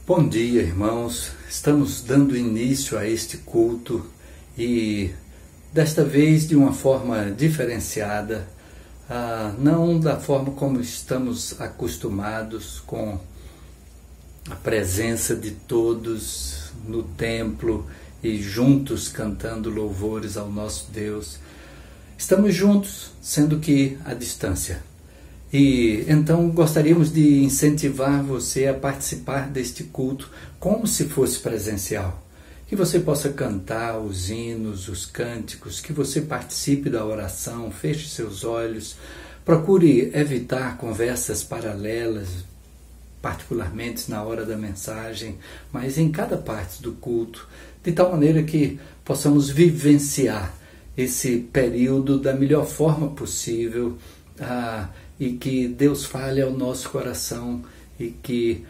Bom dia, irmãos. Estamos dando início a este culto e desta vez de uma forma diferenciada, não da forma como estamos acostumados, com a presença de todos no templo e juntos cantando louvores ao nosso Deus. Estamos juntos, sendo que à distância. E então gostaríamos de incentivar você a participar deste culto como se fosse presencial. Que você possa cantar os hinos, os cânticos, que você participe da oração, feche seus olhos, procure evitar conversas paralelas, particularmente na hora da mensagem, mas em cada parte do culto, de tal maneira que possamos vivenciar esse período da melhor forma possível, e que Deus fale ao nosso coração e que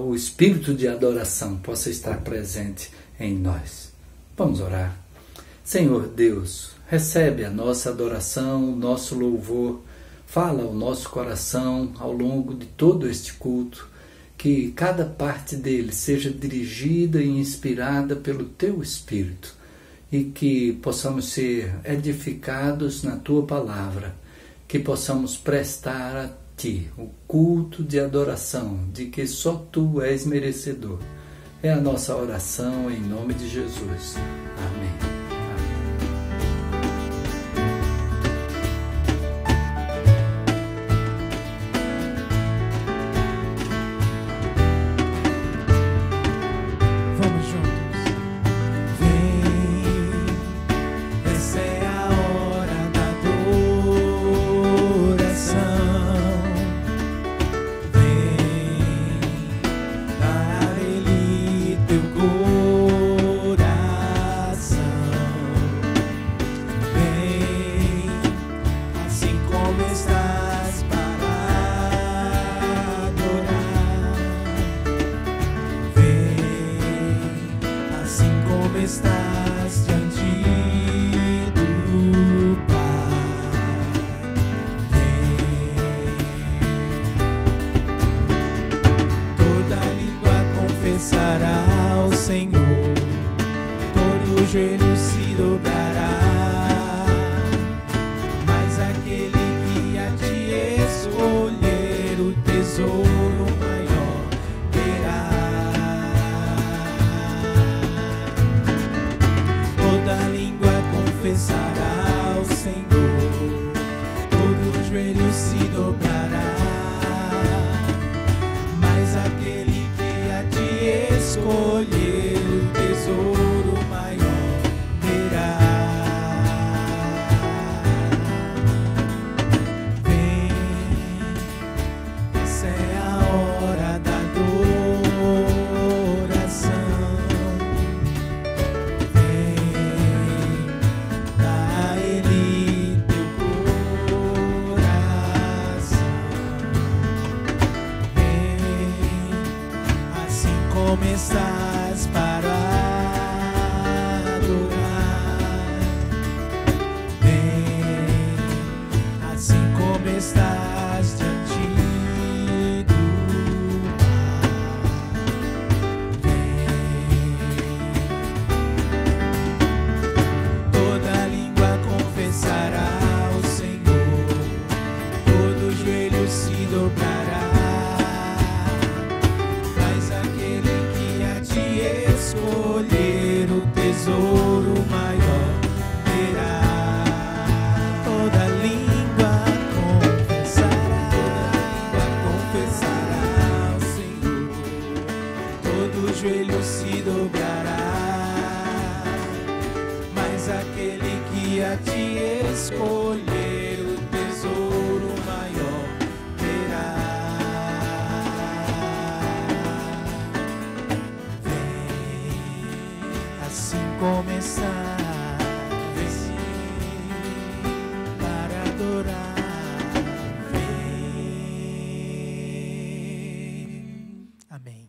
o espírito de adoração possa estar presente em nós. Vamos orar. Senhor Deus, recebe a nossa adoração, o nosso louvor, fala ao nosso coração ao longo de todo este culto, que cada parte dele seja dirigida e inspirada pelo Teu Espírito e que possamos ser edificados na Tua Palavra, que possamos prestar a Ti o culto de adoração, de que só Tu és merecedor. É a nossa oração em nome de Jesus. Amém.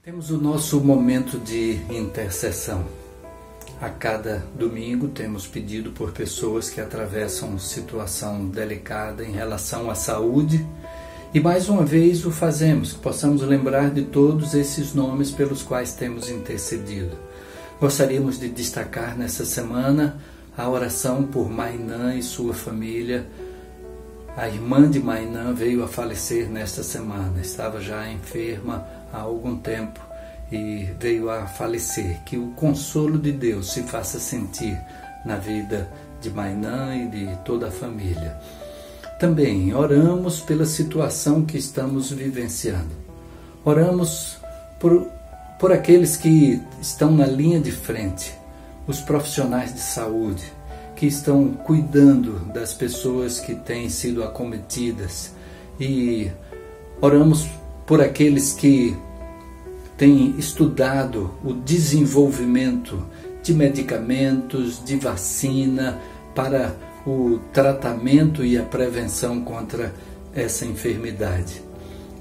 Temos o nosso momento de intercessão. A cada domingo temos pedido por pessoas que atravessam situação delicada em relação à saúde E mais uma vez o fazemos, que possamos lembrar de todos esses nomes pelos quais temos intercedido. Gostaríamos de destacar nessa semana a oração por Mainã e sua família. A irmã de Mainã veio a falecer nesta semana, estava já enferma há algum tempo e veio a falecer. Que o consolo de Deus se faça sentir na vida de Mainã e de toda a família. Também oramos pela situação que estamos vivenciando. Oramos por aqueles que estão na linha de frente, os profissionais de saúde, que estão cuidando das pessoas que têm sido acometidas. E oramos por aqueles que têm estudado o desenvolvimento de medicamentos, de vacina, para o tratamento e a prevenção contra essa enfermidade.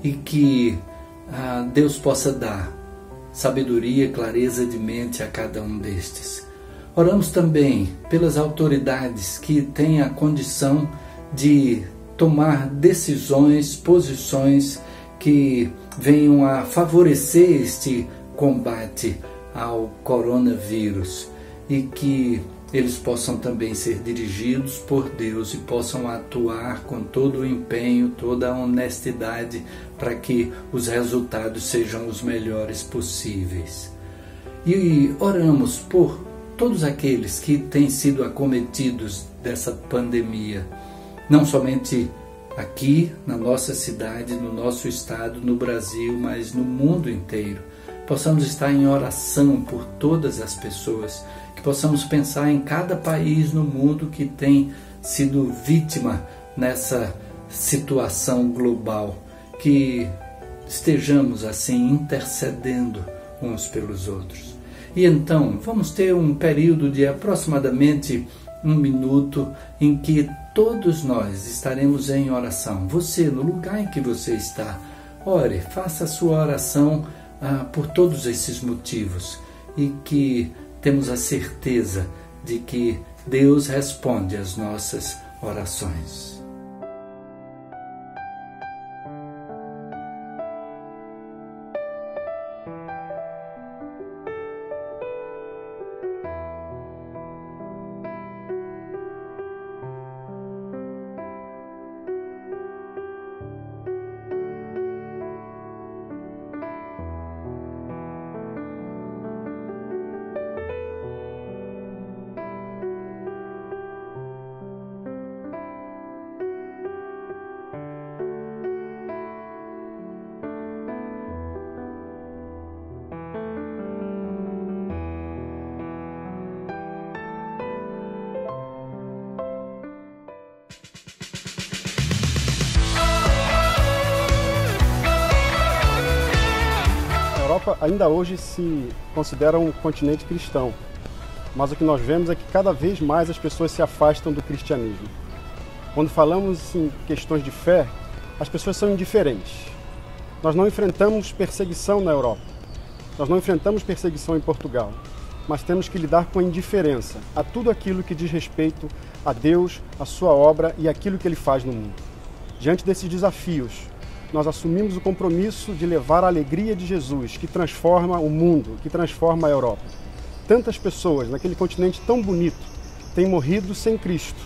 E que Deus possa dar sabedoria e clareza de mente a cada um destes. Oramos também pelas autoridades que têm a condição de tomar decisões, posições que venham a favorecer este combate ao coronavírus e que eles possam também ser dirigidos por Deus e possam atuar com todo o empenho, toda a honestidade para que os resultados sejam os melhores possíveis. E oramos por todos aqueles que têm sido acometidos dessa pandemia, não somente aqui na nossa cidade, no nosso estado, no Brasil, mas no mundo inteiro. Possamos estar em oração por todas as pessoas, que possamos pensar em cada país no mundo que tem sido vítima nessa situação global, que estejamos assim intercedendo uns pelos outros. E então vamos ter um período de aproximadamente 1 minuto em que todos nós estaremos em oração. Você, no lugar em que você está, ore, faça a sua oração por todos esses motivos e que temos a certeza de que Deus responde às nossas orações. A Europa ainda hoje se considera um continente cristão, mas o que nós vemos é que cada vez mais as pessoas se afastam do cristianismo. Quando falamos em questões de fé, as pessoas são indiferentes. Nós não enfrentamos perseguição na Europa, nós não enfrentamos perseguição em Portugal, mas temos que lidar com a indiferença a tudo aquilo que diz respeito a Deus, a sua obra e aquilo que Ele faz no mundo. Diante desses desafios, nós assumimos o compromisso de levar a alegria de Jesus, que transforma o mundo, que transforma a Europa. Tantas pessoas naquele continente tão bonito têm morrido sem Cristo,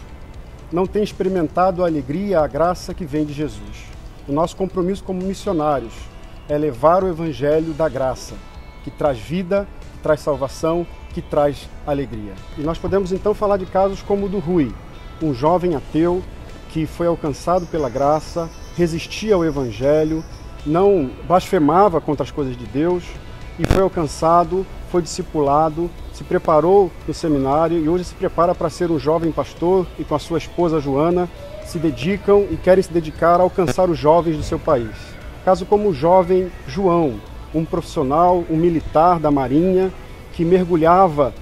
não têm experimentado a alegria, a graça que vem de Jesus. O nosso compromisso como missionários é levar o Evangelho da graça, que traz vida, que traz salvação, que traz alegria. E nós podemos então falar de casos como o do Rui, um jovem ateu que foi alcançado pela graça, resistia ao Evangelho, não blasfemava contra as coisas de Deus e foi alcançado, foi discipulado, se preparou no seminário e hoje se prepara para ser um jovem pastor e com a sua esposa Joana se dedicam e querem se dedicar a alcançar os jovens do seu país. Caso como o jovem João, um profissional, um militar da Marinha que mergulhava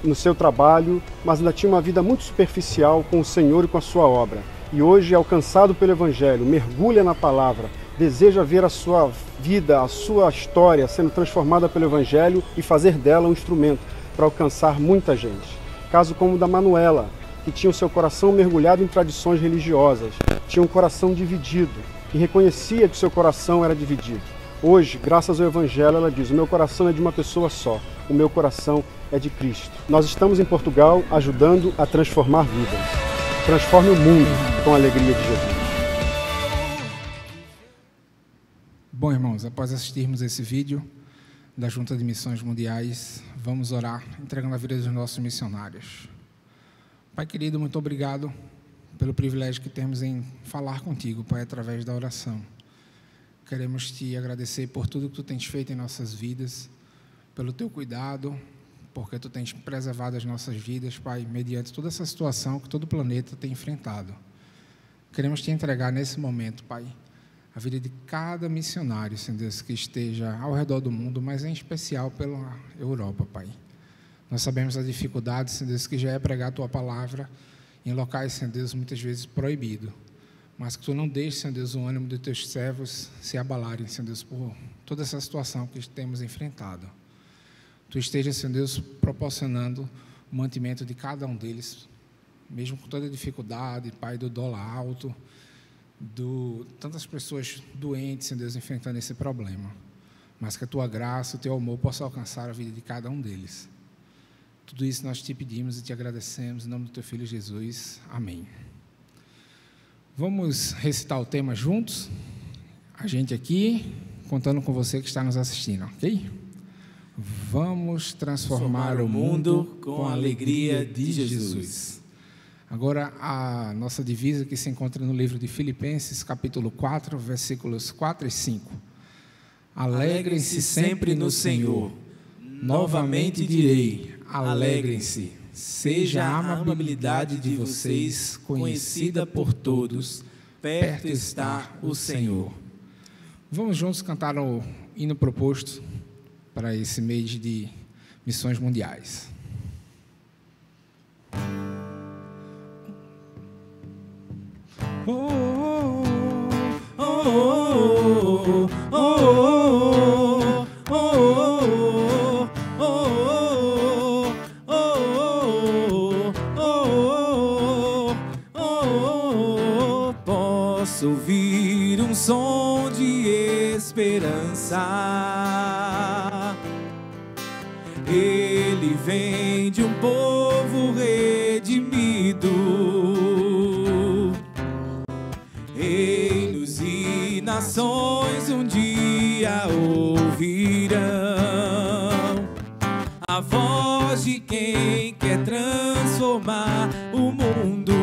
no seu trabalho, mas ainda tinha uma vida muito superficial com o Senhor e com a sua obra. E hoje, alcançado pelo Evangelho, mergulha na palavra, deseja ver a sua vida, a sua história sendo transformada pelo Evangelho e fazer dela um instrumento para alcançar muita gente. Caso como o da Manuela, que tinha o seu coração mergulhado em tradições religiosas, tinha um coração dividido, e reconhecia que seu coração era dividido. Hoje, graças ao Evangelho, ela diz: o meu coração é de uma pessoa só, o meu coração é de Cristo. Nós estamos em Portugal ajudando a transformar vidas. Transforme o mundo com a alegria de Jesus. Bom, irmãos, após assistirmos esse vídeo da Junta de Missões Mundiais, vamos orar, entregando a vida dos nossos missionários. Pai querido, muito obrigado pelo privilégio que temos em falar contigo, Pai, através da oração. Queremos te agradecer por tudo que tu tens feito em nossas vidas, pelo teu cuidado, porque tu tens preservado as nossas vidas, Pai, mediante toda essa situação que todo o planeta tem enfrentado. Queremos te entregar nesse momento, Pai, a vida de cada missionário, Senhor Deus, que esteja ao redor do mundo, mas em especial pela Europa, Pai. Nós sabemos a dificuldade, Senhor Deus, que já é pregar a tua palavra em locais, Senhor Deus, muitas vezes proibido, mas que tu não deixes, Senhor Deus, o ânimo dos teus servos se abalarem, Senhor Deus, por toda essa situação que temos enfrentado. Tu esteja, Senhor Deus, proporcionando o mantimento de cada um deles, mesmo com toda a dificuldade, Pai, do dólar alto, tantas pessoas doentes, Senhor Deus, enfrentando esse problema, mas que a tua graça, o teu amor possa alcançar a vida de cada um deles. Tudo isso nós te pedimos e te agradecemos em nome do teu Filho Jesus. Amém. Vamos recitar o tema juntos? A gente aqui, contando com você que está nos assistindo, ok? Vamos transformar o mundo com a alegria de Jesus. Agora, a nossa divisa que se encontra no livro de Filipenses, capítulo 4, versículos 4 e 5. Alegrem-se sempre no Senhor. Novamente direi, alegrem-se. Seja a amabilidade de vocês conhecida por todos. Perto está o Senhor. Vamos juntos cantar o hino proposto para esse mês de missões mundiais. Posso ouvir um som de esperança. Ele vem de um povo redimido. Reinos e nações um dia ouvirão a voz de quem quer transformar o mundo.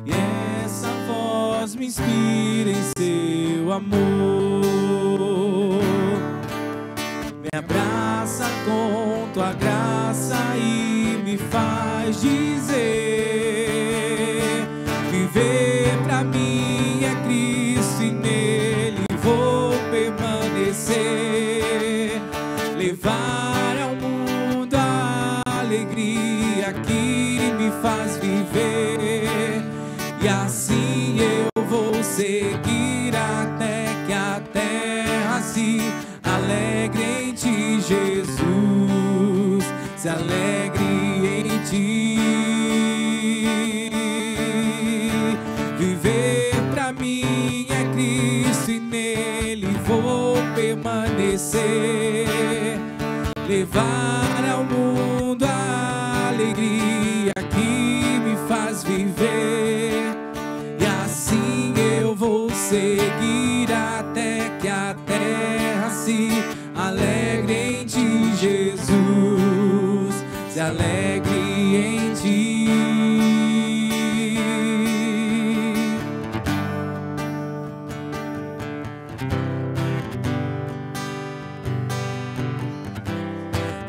E essa voz me inspira em seu amor. Me abraça com tua graça e me faz dizer: viver pra mim é Cristo e nele vou permanecer. Levar ao mundo a alegria que me faz viver. E assim eu vou seguir até que a terra se alegre em ti, Jesus. Se alegre em ti. Viver pra mim é Cristo e nele vou permanecer. Levar ao mundo a alegria que me faz viver. E assim eu vou seguir até que a terra se alegre em ti, Jesus. Se alegre em ti.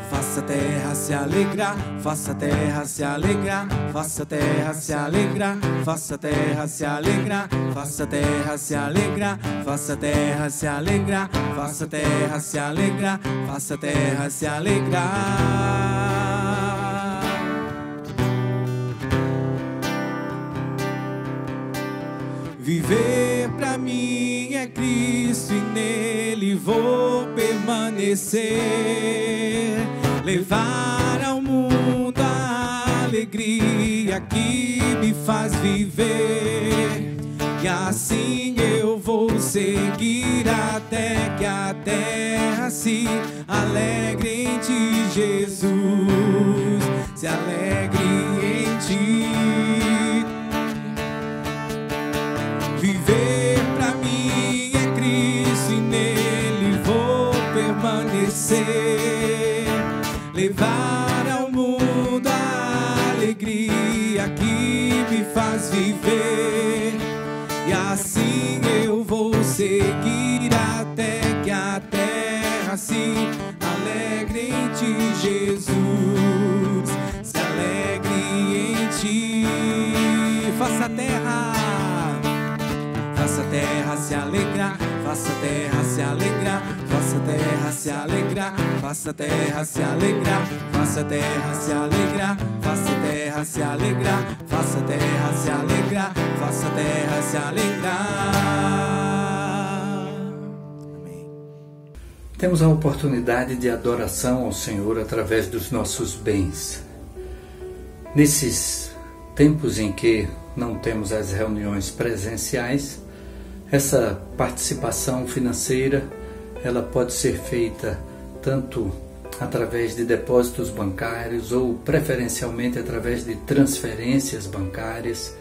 Faça a terra se alegrar, faça a terra se alegrar, faça a terra se alegrar, faça a terra se alegrar, faça a terra se alegrar, faça a terra se alegrar, faça a terra se alegrar, faça a terra se alegrar. Viver pra mim é Cristo e nele vou permanecer. Levar ao mundo a alegria que me faz viver. assim eu vou seguir até que a terra se alegre em ti, Jesus, se alegre em ti. Viver pra mim é Cristo e nele vou permanecer, levar ao mundo a alegria que me faz viver, e assim eu vou seguir até que a terra se alegre em ti, Jesus, se alegre em ti. Faça a terra se alegrar, faça a terra se alegrar, faça a terra se alegrar, faça a terra se alegrar, faça a terra se alegrar, faça a terra se alegrar, faça a terra se alegrar, faça a terra se alegrar. Amém. Temos a oportunidade de adoração ao Senhor através dos nossos bens. Nesses tempos em que não temos as reuniões presenciais, essa participação financeira, ela pode ser feita tanto através de depósitos bancários ou preferencialmente através de transferências bancárias,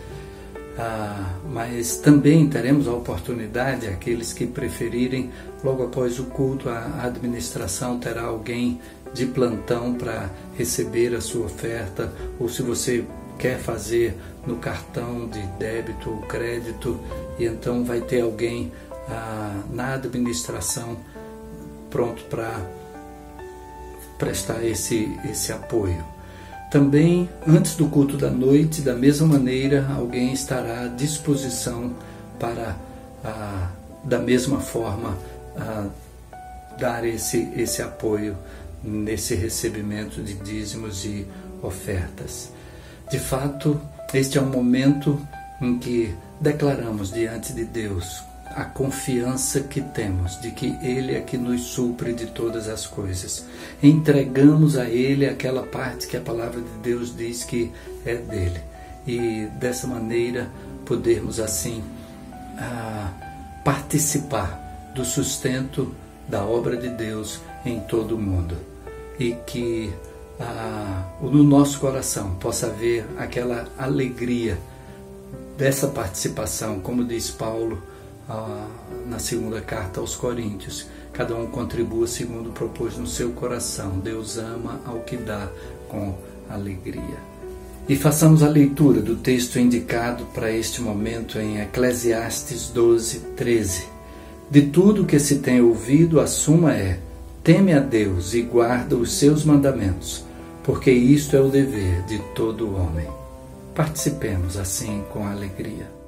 mas também teremos a oportunidade, aqueles que preferirem, logo após o culto, a administração terá alguém de plantão para receber a sua oferta, ou se você quer fazer no cartão de débito ou crédito, e então vai ter alguém na administração pronto para prestar esse apoio. Também, antes do culto da noite, da mesma maneira, alguém estará à disposição para, da mesma forma, dar esse apoio nesse recebimento de dízimos e ofertas. De fato, este é um momento em que declaramos diante de Deus a confiança que temos de que Ele é que nos supre de todas as coisas. Entregamos a Ele aquela parte que a palavra de Deus diz que é dele. E dessa maneira podermos assim participar do sustento da obra de Deus em todo o mundo. E que no nosso coração possa haver aquela alegria dessa participação, como diz Paulo na segunda carta aos Coríntios, cada um contribua segundo propôs no seu coração. Deus ama ao que dá com alegria. E façamos a leitura do texto indicado para este momento em Eclesiastes 12:13. De tudo que se tem ouvido, a suma é: teme a Deus e guarda os seus mandamentos, porque isto é o dever de todo homem. Participemos assim com alegria.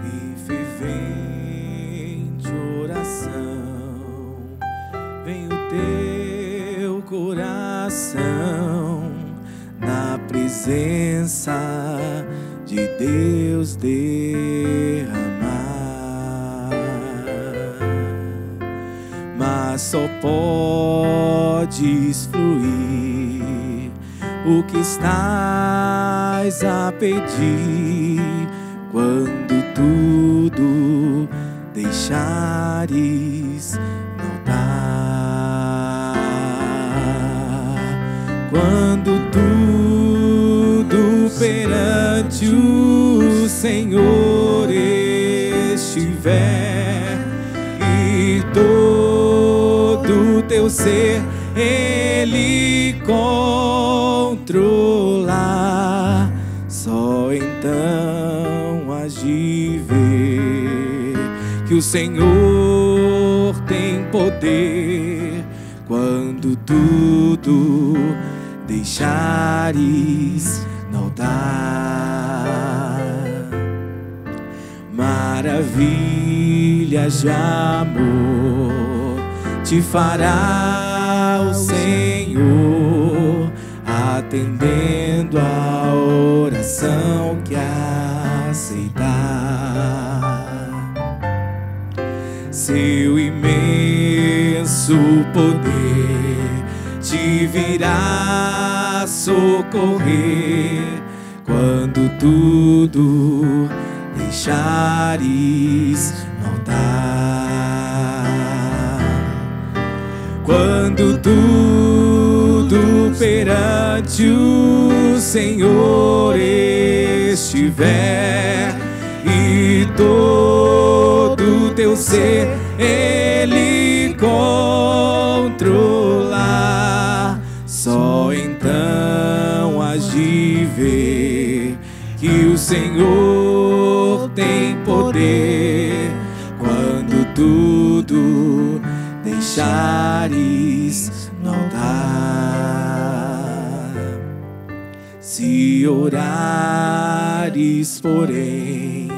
E fervente oração, vem o teu coração na presença de Deus derramar, mas só podes fluir o que estás a pedir quando tudo deixares no altar, quando tudo perante o Senhor estiver e todo teu ser Ele controlar, só então hás de ver que o Senhor tem poder quando tudo deixares no altar. Maravilhas de amor te fará o Senhor, atendendo a oração que aceitar. seu imenso poder te virá socorrer quando tudo deixares no altar. Quando tudo perante o Senhor estiver e todo teu ser Ele controlar, só então hás de ver que o Senhor tem poder. Quando tudo deixares no altar, se orares, porém,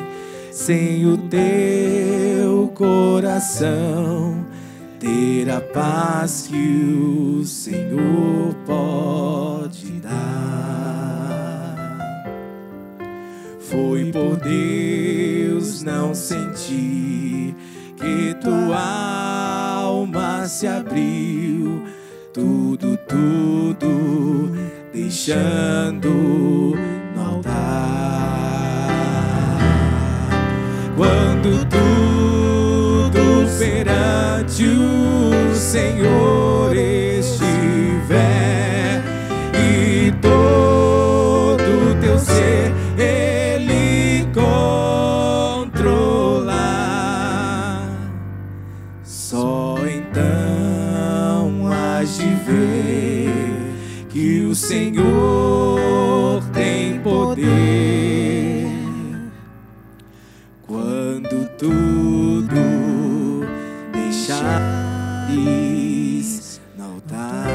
sem o teu coração, ter a paz que o Senhor pode dar. Foi por Deus não sentir que tua alma se abriu, tudo deixando no altar. Quando tudo perante o Senhor estiver e todo teu ser Ele controlar, só então hás de ver que o Senhor tem poder. Quando tudo deixares no altar.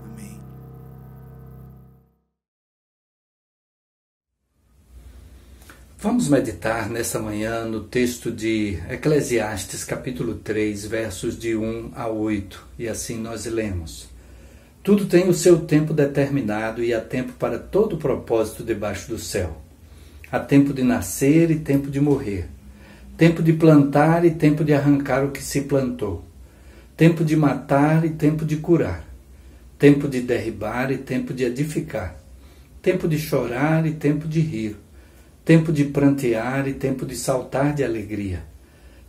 Amém. Vamos meditar nesta manhã no texto de Eclesiastes, capítulo 3, versos de 1 a 8, e assim nós lemos: Tudo tem o seu tempo determinado e há tempo para todo propósito debaixo do céu. Há tempo de nascer e tempo de morrer, tempo de plantar e tempo de arrancar o que se plantou, tempo de matar e tempo de curar, tempo de derribar e tempo de edificar, tempo de chorar e tempo de rir, tempo de prantear e tempo de saltar de alegria,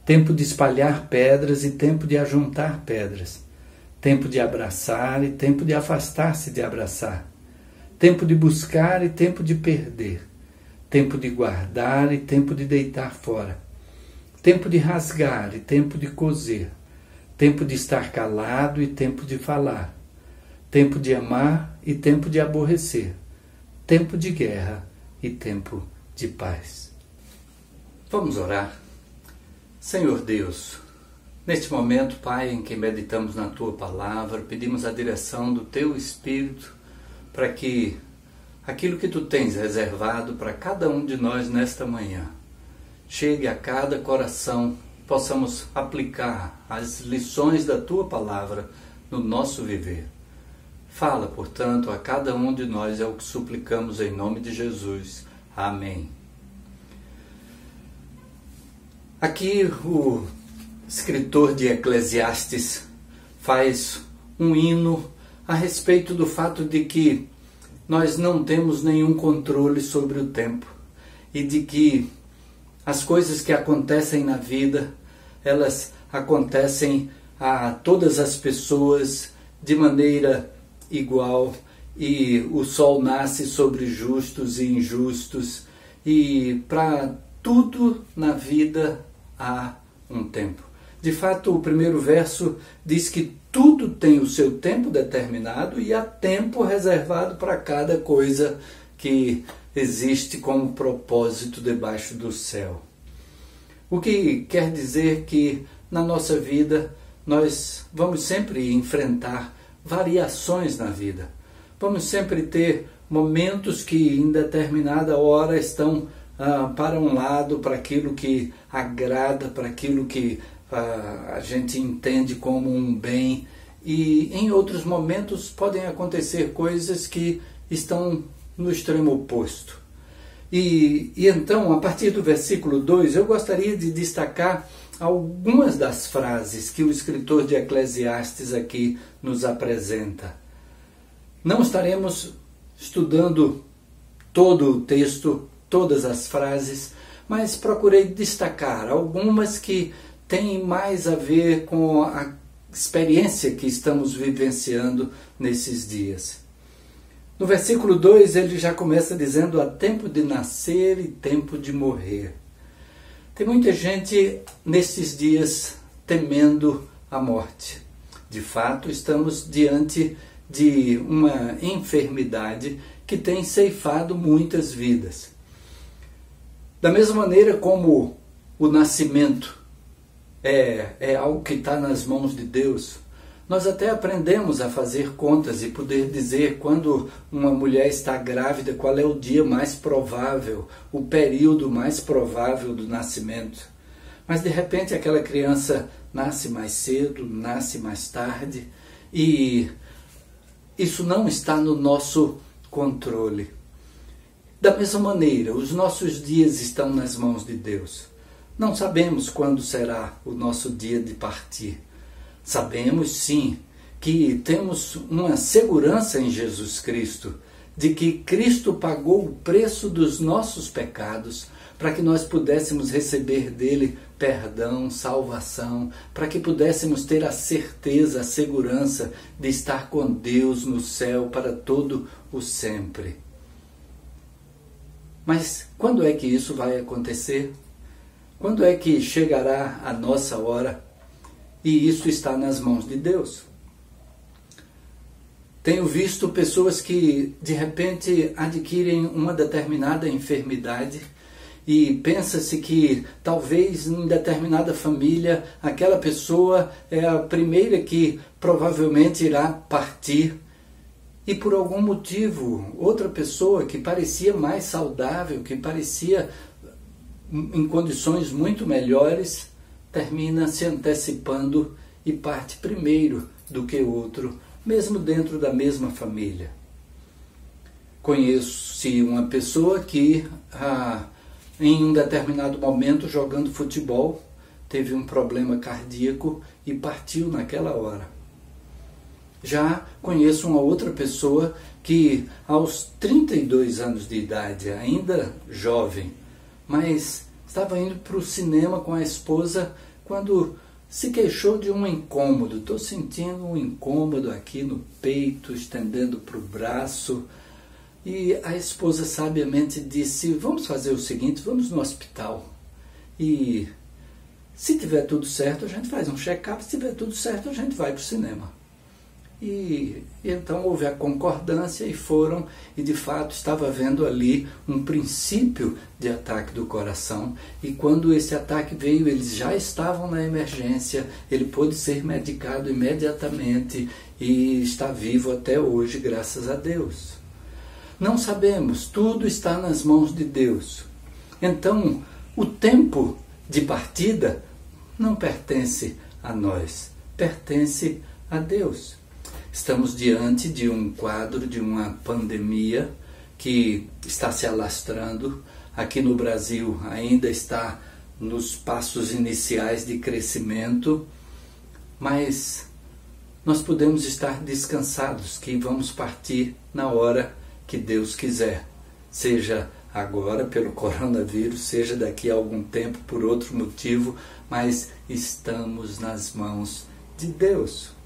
tempo de espalhar pedras e tempo de ajuntar pedras, tempo de abraçar e tempo de afastar-se de abraçar, tempo de buscar e tempo de perder, tempo de guardar e tempo de deitar fora, tempo de rasgar e tempo de coser, tempo de estar calado e tempo de falar, tempo de amar e tempo de aborrecer, tempo de guerra e tempo de paz. Vamos orar. Senhor Deus, neste momento, Pai, em que meditamos na Tua Palavra, pedimos a direção do Teu Espírito para que aquilo que Tu tens reservado para cada um de nós nesta manhã chegue a cada coração, possamos aplicar as lições da Tua Palavra no nosso viver. Fala, portanto, a cada um de nós, é o que suplicamos em nome de Jesus. Amém. Aqui o escritor de Eclesiastes faz um hino a respeito do fato de que nós não temos nenhum controle sobre o tempo e de que as coisas que acontecem na vida, elas acontecem a todas as pessoas de maneira igual, e o sol nasce sobre justos e injustos, e para tudo na vida há um tempo. De fato, o primeiro verso diz que tudo tem o seu tempo determinado e há tempo reservado para cada coisa que existe como propósito debaixo do céu. O que quer dizer que na nossa vida nós vamos sempre enfrentar variações na vida. Vamos sempre ter momentos que em determinada hora estão para um lado, para aquilo que agrada, para aquilo que a gente entende como um bem, e em outros momentos podem acontecer coisas que estão no extremo oposto. E então, a partir do versículo 2, eu gostaria de destacar algumas das frases que o escritor de Eclesiastes aqui nos apresenta. Não estaremos estudando todo o texto, todas as frases, mas procurei destacar algumas que têm mais a ver com a experiência que estamos vivenciando nesses dias. No versículo 2 ele já começa dizendo: há tempo de nascer e tempo de morrer. Tem muita gente nesses dias temendo a morte. De fato, estamos diante de uma enfermidade que tem ceifado muitas vidas. Da mesma maneira como o nascimento é algo que está nas mãos de Deus, nós até aprendemos a fazer contas e poder dizer quando uma mulher está grávida qual é o dia mais provável, o período mais provável do nascimento. Mas de repente aquela criança nasce mais cedo, nasce mais tarde, e isso não está no nosso controle. Da mesma maneira, os nossos dias estão nas mãos de Deus. Não sabemos quando será o nosso dia de partir. Sabemos sim que temos uma segurança em Jesus Cristo, de que Cristo pagou o preço dos nossos pecados para que nós pudéssemos receber dele perdão, salvação, para que pudéssemos ter a certeza, a segurança de estar com Deus no céu para todo o sempre. Mas quando é que isso vai acontecer? Quando é que chegará a nossa hora? E isso está nas mãos de Deus. Tenho visto pessoas que de repente adquirem uma determinada enfermidade e pensa-se que talvez em determinada família aquela pessoa é a primeira que provavelmente irá partir. E por algum motivo, outra pessoa que parecia mais saudável, que parecia em condições muito melhores, termina se antecipando e parte primeiro do que o outro, mesmo dentro da mesma família. Conheço-se uma pessoa que, em um determinado momento, jogando futebol, teve um problema cardíaco e partiu naquela hora. Já conheço uma outra pessoa que, aos 32 anos de idade, ainda jovem, mas estava indo para o cinema com a esposa quando se queixou de um incômodo. Estou sentindo um incômodo aqui no peito, estendendo para o braço. E a esposa sabiamente disse: vamos fazer o seguinte, vamos no hospital. E se tiver tudo certo, a gente faz um check-up. Se tiver tudo certo, a gente vai para o cinema. E então houve a concordância e foram, e de fato estava havendo ali um princípio de ataque do coração, e quando esse ataque veio, eles já estavam na emergência, ele pôde ser medicado imediatamente e está vivo até hoje, graças a Deus. Não sabemos, tudo está nas mãos de Deus. Então, o tempo de partida não pertence a nós, pertence a Deus. Estamos diante de um quadro, de uma pandemia que está se alastrando. Aqui no Brasil ainda está nos passos iniciais de crescimento, mas nós podemos estar descansados que vamos partir na hora que Deus quiser, seja agora pelo coronavírus, seja daqui a algum tempo por outro motivo, mas estamos nas mãos de Deus.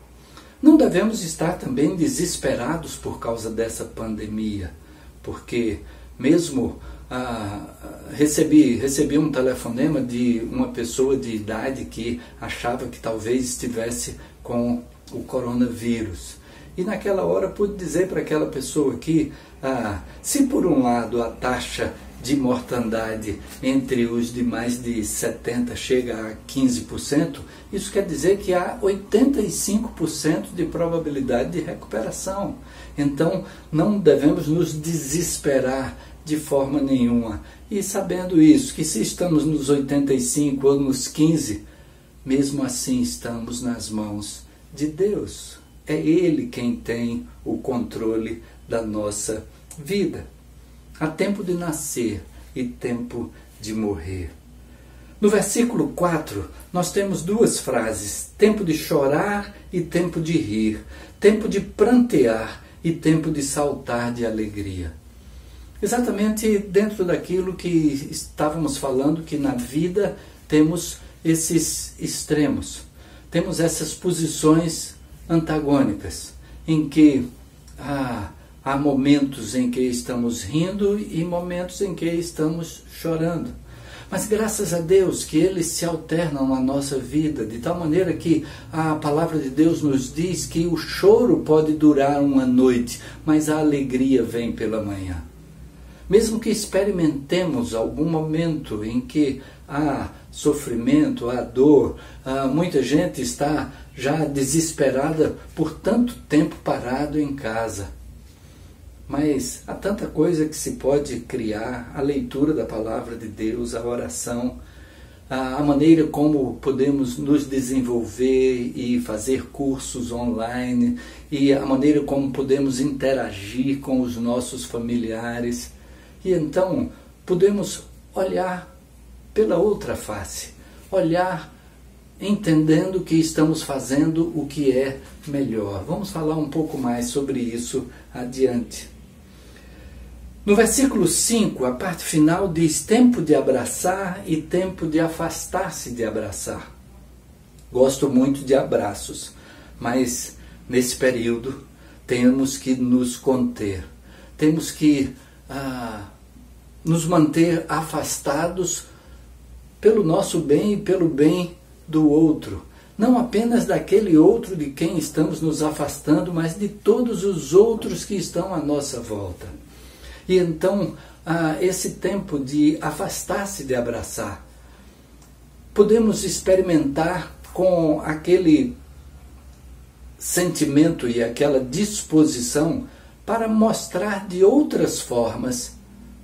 Não devemos estar também desesperados por causa dessa pandemia, porque mesmo recebi um telefonema de uma pessoa de idade que achava que talvez estivesse com o coronavírus. E naquela hora pude dizer para aquela pessoa que, se por um lado a taxa de mortandade entre os de mais de 70 chega a 15%, isso quer dizer que há 85% de probabilidade de recuperação. Então, não devemos nos desesperar de forma nenhuma. E sabendo isso, que se estamos nos 85 ou nos 15, mesmo assim estamos nas mãos de Deus. É Ele quem tem o controle da nossa vida. Há tempo de nascer e tempo de morrer. No versículo 4, nós temos duas frases: tempo de chorar e tempo de rir, tempo de prantear e tempo de saltar de alegria. Exatamente dentro daquilo que estávamos falando, que na vida temos esses extremos, temos essas posições antagônicas, em que há momentos em que estamos rindo e momentos em que estamos chorando. Mas graças a Deus que eles se alternam na nossa vida, de tal maneira que a palavra de Deus nos diz que o choro pode durar uma noite, mas a alegria vem pela manhã. Mesmo que experimentemos algum momento em que há sofrimento, há dor, muita gente está já desesperada por tanto tempo parado em casa. Mas há tanta coisa que se pode criar: a leitura da palavra de Deus, a oração, a maneira como podemos nos desenvolver e fazer cursos online, e a maneira como podemos interagir com os nossos familiares. E então podemos olhar pela outra face, olhar entendendo que estamos fazendo o que é melhor. Vamos falar um pouco mais sobre isso adiante. No versículo 5, a parte final diz tempo de abraçar e tempo de afastar-se de abraçar. Gosto muito de abraços, mas nesse período temos que nos conter, temos que nos manter afastados pelo nosso bem e pelo bem do outro. Não apenas daquele outro de quem estamos nos afastando, mas de todos os outros que estão à nossa volta. E então, esse tempo de afastar-se de abraçar, podemos experimentar com aquele sentimento e aquela disposição para mostrar de outras formas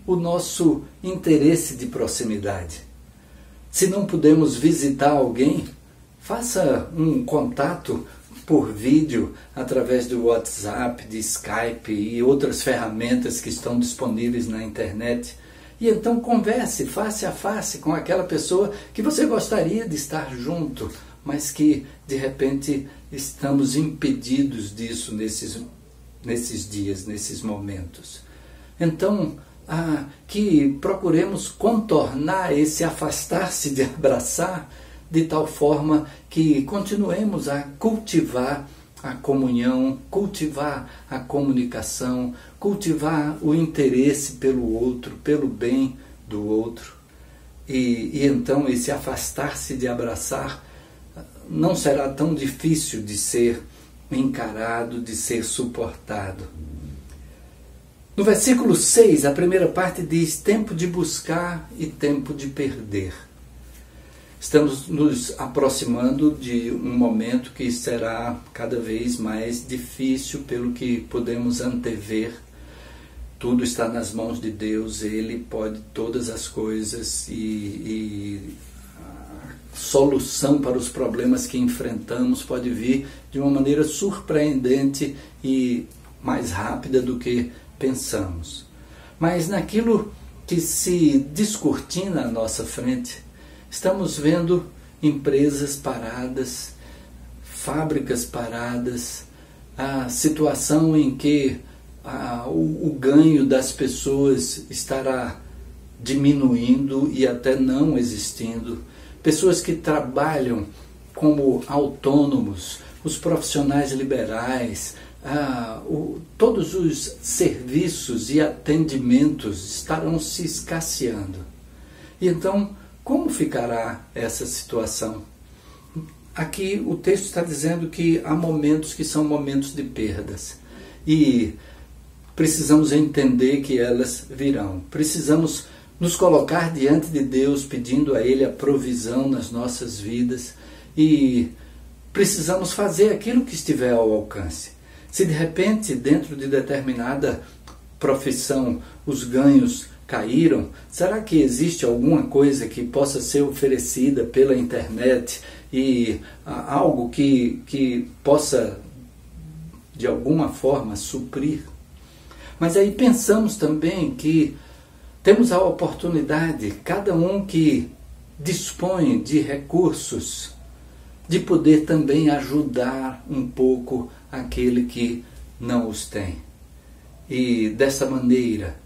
o nosso interesse de proximidade. Se não podemos visitar alguém, faça um contato por vídeo, através do WhatsApp, de Skype e outras ferramentas que estão disponíveis na internet. E então converse face a face com aquela pessoa que você gostaria de estar junto, mas que de repente estamos impedidos disso nesses dias, nesses momentos. Então, que procuremos contornar esse afastar-se de abraçar, de tal forma que continuemos a cultivar a comunhão, cultivar a comunicação, cultivar o interesse pelo outro, pelo bem do outro. E então esse afastar-se de abraçar não será tão difícil de ser encarado, de ser suportado. No versículo 6, a primeira parte diz tempo de buscar e tempo de perder. Estamos nos aproximando de um momento que será cada vez mais difícil, pelo que podemos antever. Tudo está nas mãos de Deus, Ele pode todas as coisas e a solução para os problemas que enfrentamos pode vir de uma maneira surpreendente e mais rápida do que pensamos. Mas naquilo que se descortina à nossa frente, estamos vendo empresas paradas, fábricas paradas, a situação em que o ganho das pessoas estará diminuindo e até não existindo. Pessoas que trabalham como autônomos, os profissionais liberais, todos os serviços e atendimentos estarão se escasseando. E então, como ficará essa situação? Aqui o texto está dizendo que há momentos que são momentos de perdas. E precisamos entender que elas virão. Precisamos nos colocar diante de Deus, pedindo a Ele a provisão nas nossas vidas. E precisamos fazer aquilo que estiver ao alcance. Se de repente, dentro de determinada profissão, os ganhos caíram, será que existe alguma coisa que possa ser oferecida pela internet e algo que possa de alguma forma suprir? Mas aí pensamos também que temos a oportunidade, cada um que dispõe de recursos, de poder também ajudar um pouco aquele que não os tem. E dessa maneira,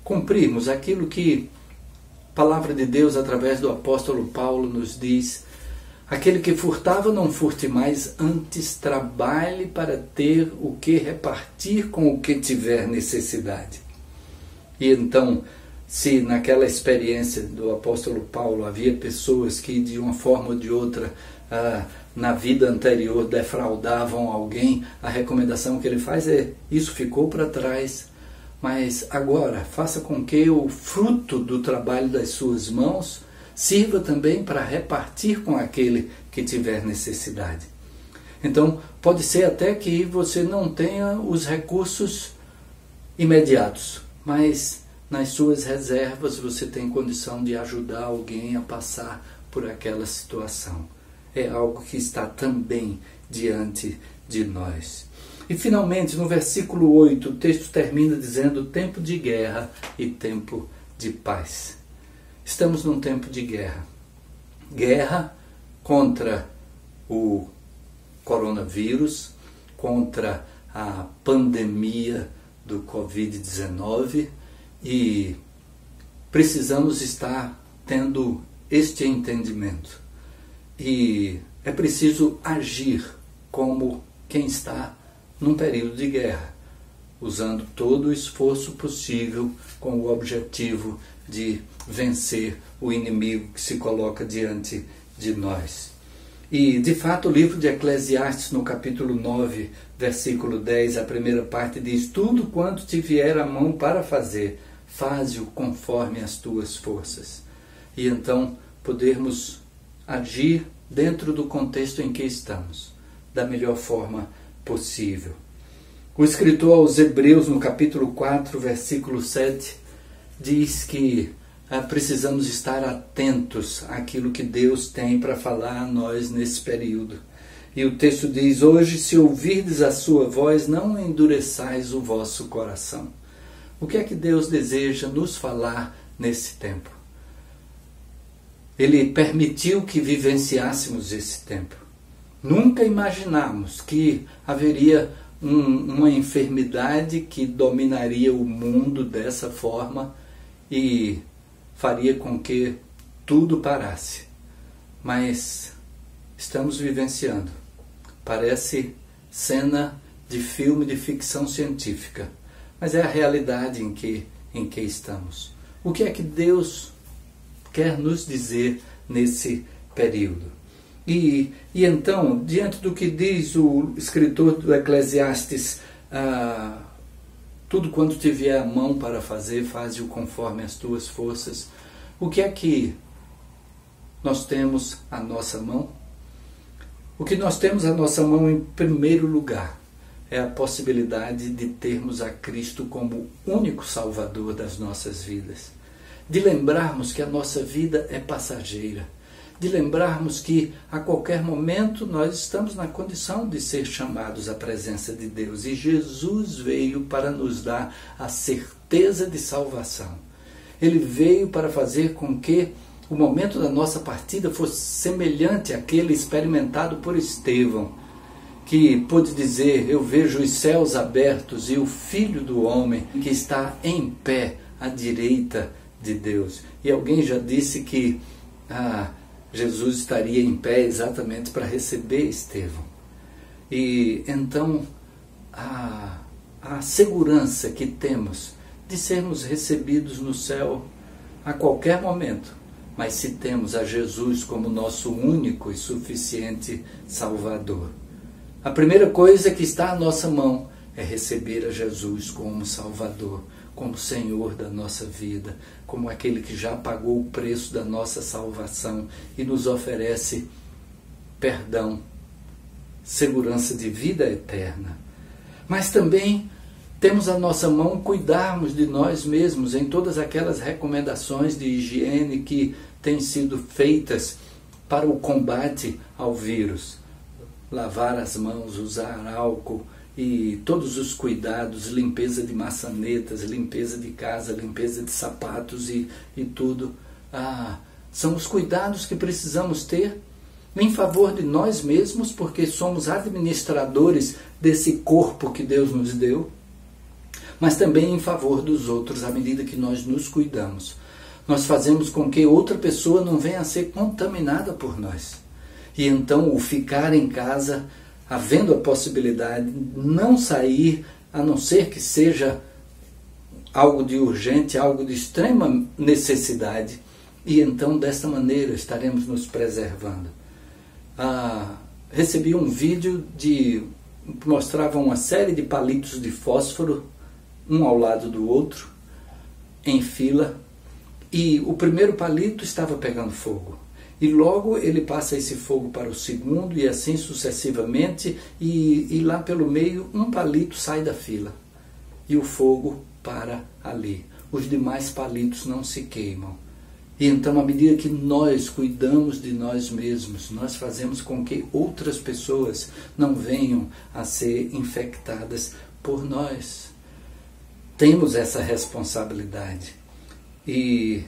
cumprirmos aquilo que a palavra de Deus, através do apóstolo Paulo, nos diz: aquele que furtava, não furte mais, antes trabalhe para ter o que repartir com o que tiver necessidade. E então, se naquela experiência do apóstolo Paulo havia pessoas que de uma forma ou de outra, na vida anterior, defraudavam alguém, a recomendação que ele faz é: isso ficou para trás, mas agora faça com que o fruto do trabalho das suas mãos sirva também para repartir com aquele que tiver necessidade. Então, pode ser até que você não tenha os recursos imediatos, mas nas suas reservas você tem condição de ajudar alguém a passar por aquela situação. É algo que está também diante de nós. E finalmente, no versículo 8, o texto termina dizendo: tempo de guerra e tempo de paz. Estamos num tempo de guerra. Guerra contra o coronavírus, contra a pandemia do Covid-19, e precisamos estar tendo este entendimento. E é preciso agir como quem está num período de guerra, usando todo o esforço possível com o objetivo de vencer o inimigo que se coloca diante de nós. E, de fato, o livro de Eclesiastes, no capítulo 9, versículo 10, a primeira parte diz: tudo quanto te vier a mão para fazer, faze-o conforme as tuas forças. E então podermos agir dentro do contexto em que estamos, da melhor forma possível. O escritor aos Hebreus, no capítulo 4, versículo 7, diz que precisamos estar atentos àquilo que Deus tem para falar a nós nesse período. E o texto diz: hoje, se ouvirdes a sua voz, não endureçais o vosso coração. O que é que Deus deseja nos falar nesse tempo? Ele permitiu que vivenciássemos esse tempo. Nunca imaginamos que haveria uma enfermidade que dominaria o mundo dessa forma e faria com que tudo parasse. Mas estamos vivenciando. Parece cena de filme de ficção científica, mas é a realidade em que estamos. O que é que Deus quer nos dizer nesse período? E então, diante do que diz o escritor do Eclesiastes, tudo quanto te vier a mão para fazer, faze-o conforme as tuas forças. O que é que nós temos à nossa mão? O que nós temos à nossa mão, em primeiro lugar, é a possibilidade de termos a Cristo como único Salvador das nossas vidas. De lembrarmos que a nossa vida é passageira. De lembrarmos que a qualquer momento nós estamos na condição de ser chamados à presença de Deus. E Jesus veio para nos dar a certeza de salvação. Ele veio para fazer com que o momento da nossa partida fosse semelhante àquele experimentado por Estevão, que pôde dizer: eu vejo os céus abertos e o Filho do Homem que está em pé à direita de Deus. E alguém já disse que Jesus estaria em pé exatamente para receber Estevão. E então a segurança que temos de sermos recebidos no céu a qualquer momento, mas se temos a Jesus como nosso único e suficiente Salvador. A primeira coisa que está à nossa mão é receber a Jesus como Salvador, como Senhor da nossa vida, como aquele que já pagou o preço da nossa salvação e nos oferece perdão, segurança de vida eterna. Mas também temos à nossa mão cuidarmos de nós mesmos em todas aquelas recomendações de higiene que têm sido feitas para o combate ao vírus. Lavar as mãos, usar álcool e todos os cuidados, limpeza de maçanetas, limpeza de casa, limpeza de sapatos e tudo, são os cuidados que precisamos ter em favor de nós mesmos, porque somos administradores desse corpo que Deus nos deu, mas também em favor dos outros, à medida que nós nos cuidamos. Nós fazemos com que outra pessoa não venha a ser contaminada por nós. E então o ficar em casa, havendo a possibilidade de não sair, a não ser que seja algo de urgente, algo de extrema necessidade, e então desta maneira estaremos nos preservando. Recebi um vídeo que mostrava uma série de palitos de fósforo, um ao lado do outro, em fila, e o primeiro palito estava pegando fogo. E logo ele passa esse fogo para o segundo e assim sucessivamente, e lá pelo meio um palito sai da fila e o fogo para ali. Os demais palitos não se queimam. E então, à medida que nós cuidamos de nós mesmos, nós fazemos com que outras pessoas não venham a ser infectadas por nós. Temos essa responsabilidade. E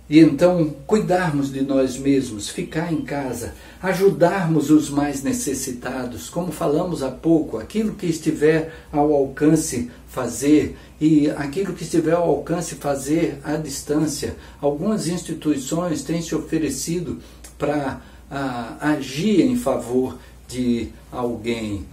então, cuidarmos de nós mesmos, ficar em casa, ajudarmos os mais necessitados, como falamos há pouco, aquilo que estiver ao alcance fazer, e aquilo que estiver ao alcance fazer à distância. Algumas instituições têm se oferecido para agir em favor de alguém.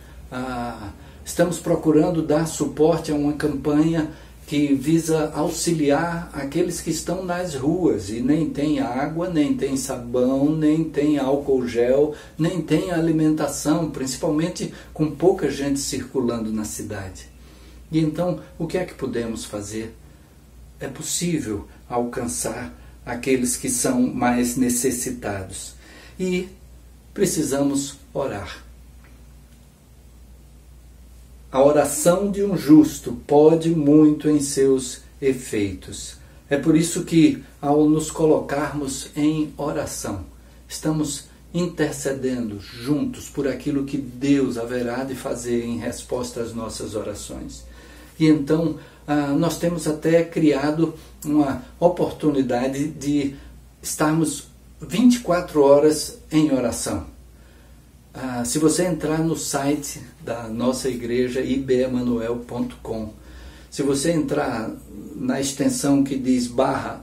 Estamos procurando dar suporte a uma campanha que visa auxiliar aqueles que estão nas ruas e nem tem água, nem tem sabão, nem tem álcool gel, nem tem alimentação, principalmente com pouca gente circulando na cidade. E então, o que é que podemos fazer? É possível alcançar aqueles que são mais necessitados. E precisamos orar. A oração de um justo pode muito em seus efeitos. É por isso que, ao nos colocarmos em oração, estamos intercedendo juntos por aquilo que Deus haverá de fazer em resposta às nossas orações. E então, nós temos até criado uma oportunidade de estarmos 24 horas em oração. Se você entrar no site da nossa igreja, ibemanuel.com, se você entrar na extensão que diz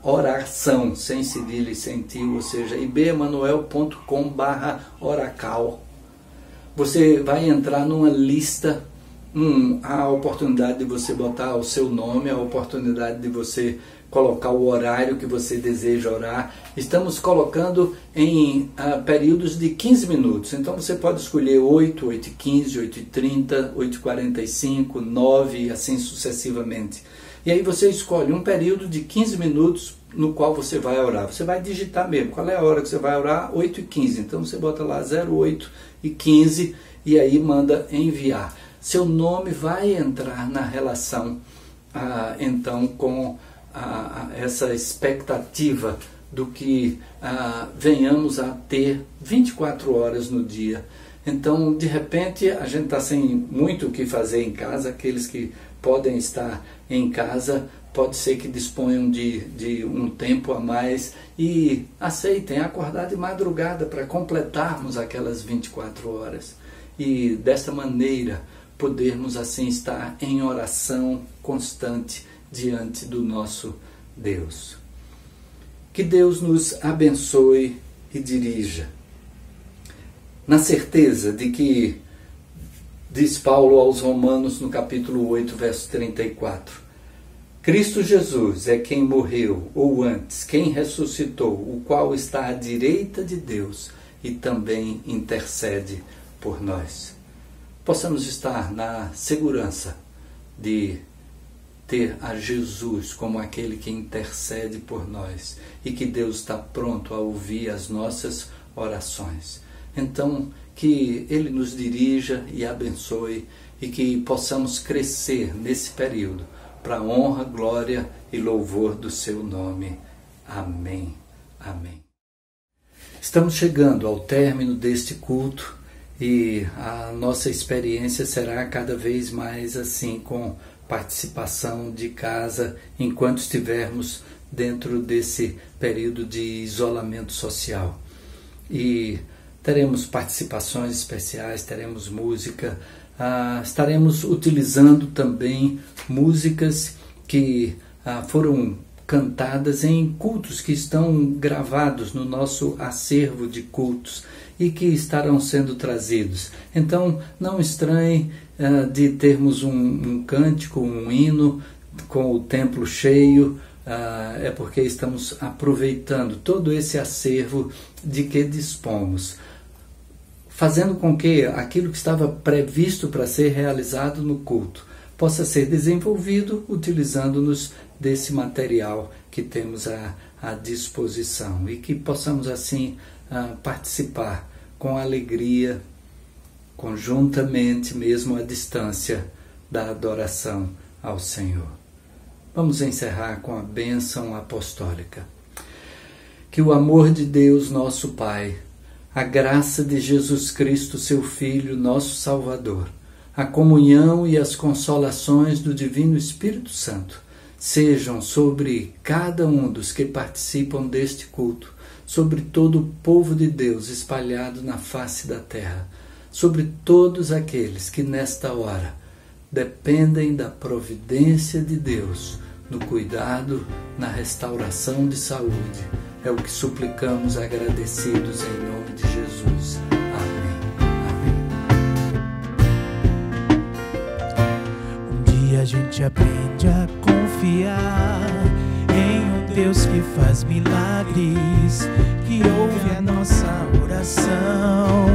/oração, sem cedilha e sem tio, ou seja, ibemanuel.com/oracal, você vai entrar numa lista, a oportunidade de você botar o seu nome, a oportunidade de você colocar o horário que você deseja orar. Estamos colocando em períodos de 15 minutos. Então você pode escolher 8, 8h15, 8h30, 8h45, 9 e assim sucessivamente. E aí você escolhe um período de 15 minutos no qual você vai orar. Você vai digitar mesmo. Qual é a hora que você vai orar? 8h15. Então você bota lá 08h15 e aí manda enviar. Seu nome vai entrar na relação então com essa expectativa do que venhamos a ter 24 horas no dia. Então, de repente, a gente está sem muito o que fazer em casa. Aqueles que podem estar em casa, pode ser que disponham de um tempo a mais e aceitem acordar de madrugada para completarmos aquelas 24 horas. E desta maneira, podermos assim estar em oração constante diante do nosso Deus. Que Deus nos abençoe e dirija, na certeza de que, diz Paulo aos Romanos no capítulo 8, verso 34, Cristo Jesus é quem morreu, ou antes, quem ressuscitou, o qual está à direita de Deus e também intercede por nós. Possamos estar na segurança de ter a Jesus como aquele que intercede por nós e que Deus está pronto a ouvir as nossas orações. Então, que Ele nos dirija e abençoe e que possamos crescer nesse período para a honra, glória e louvor do Seu nome. Amém. Amém. Estamos chegando ao término deste culto e a nossa experiência será cada vez mais assim, com participação de casa, enquanto estivermos dentro desse período de isolamento social. E teremos participações especiais, teremos música, estaremos utilizando também músicas que foram cantadas em cultos que estão gravados no nosso acervo de cultos e que estarão sendo trazidos. Então, não estranhe de termos um cântico, um hino com o templo cheio, é porque estamos aproveitando todo esse acervo de que dispomos, fazendo com que aquilo que estava previsto para ser realizado no culto possa ser desenvolvido utilizando-nos desse material que temos à disposição e que possamos assim participar com alegria, conjuntamente, mesmo à distância, da adoração ao Senhor. Vamos encerrar com a bênção apostólica. Que o amor de Deus, nosso Pai, a graça de Jesus Cristo, seu Filho, nosso Salvador, a comunhão e as consolações do Divino Espírito Santo sejam sobre cada um dos que participam deste culto, sobre todo o povo de Deus espalhado na face da terra, sobre todos aqueles que nesta hora dependem da providência de Deus, no cuidado, na restauração de saúde. É o que suplicamos agradecidos em nome de Jesus. Amém. Um dia a gente aprende a confiar em um Deus que faz milagres, que ouve a nossa oração,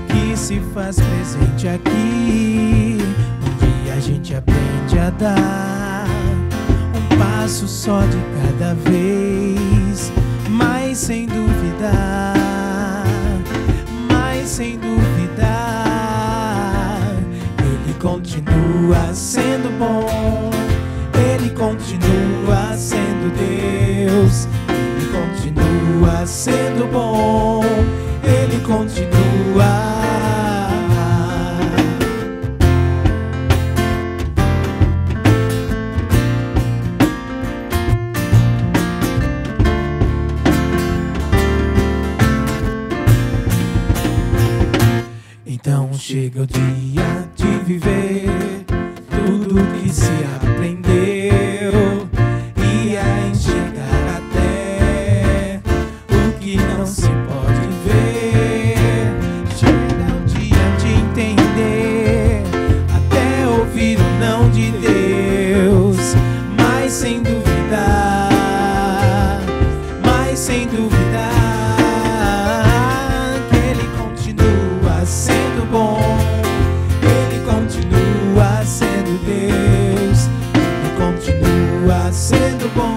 que se faz presente aqui. Um dia a gente aprende a dar um passo só de cada vez, mas sem duvidar, Ele continua sendo bom, Ele continua sendo Deus, Ele continua sendo bom, Ele continua. Então chega o dia de viver tudo que se aprendeu e a enxergar até o que não se pode ver. Chega o dia de entender, até ouvir o não de Deus, mas sem duvidar, que Ele continua sendo bom, Ele continua sendo Deus, Ele continua sendo bom.